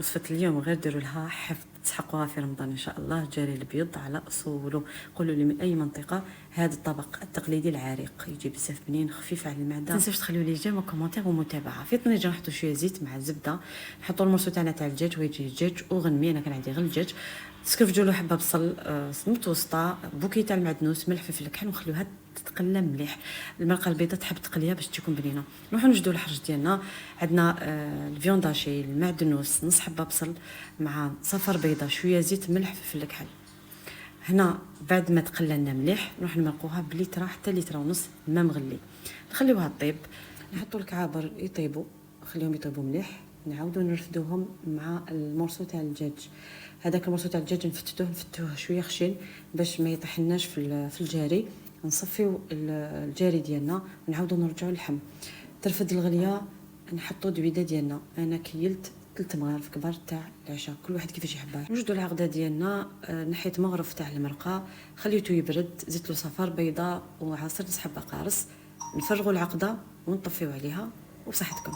وصفة اليوم غير ديروا لها حفظ، تسحقوها في رمضان ان شاء الله. جاري البيض على اصوله. قولوا لي من اي منطقه هذا الطبق التقليدي العريق، يجي بزاف بنين خفيف على المعده. تنساوش تخليو لي جيم وكومونتير ومتابعه. في طنجره نحطوا شويه زيت مع الزبده، نحطوا المرسو تاعنا تاع الدجاج ويجي الدجاج وغنمي. انا كان عندي غير الدجاج. تسكرفجوا له حبه بصل متوسطه، بوكي تاع المعدنوس، ملح فلفل الكحل، ونخليوها تتقلى مليح. المرقه البيضاء تحب تقليها باش تكون بنينه. نروحوا نجدوا الحرج ديالنا. عندنا الفيونداشي، المعدنوس، نص حبه بصل مع صفر بيضه، شويه زيت، ملح فلفل الكحل. هنا بعد ما تقلى لنا مليح نروح نمرقوها بليتره حتى لتر ونص ماء مغلي، نخليوها طيب. نحطوا الكعابر يطيبوا، نخليهم يطيبوا مليح، نعاودوا نرفدوهم مع المرسو تاع الدجاج. هذاك المرسو تاع الدجاج نفتوه شويه خشين باش ما يطيحناش في الجاري. نصفيو الجاري ديالنا ونعاودوا نرجعوا اللحم. ترفد الغليه نحطوا دويده ديالنا. انا كيلت 3 مغارف كبار تاع العشاء، كل واحد كيفاش يحبها. نوجدوا العقده ديالنا. نحيت مغرف تاع المرقه، خليته يبرد، زدت له صفار بيضاء وعصير نص حبه قارص. نفرغوا العقده ونطفيو عليها وبصحتكم.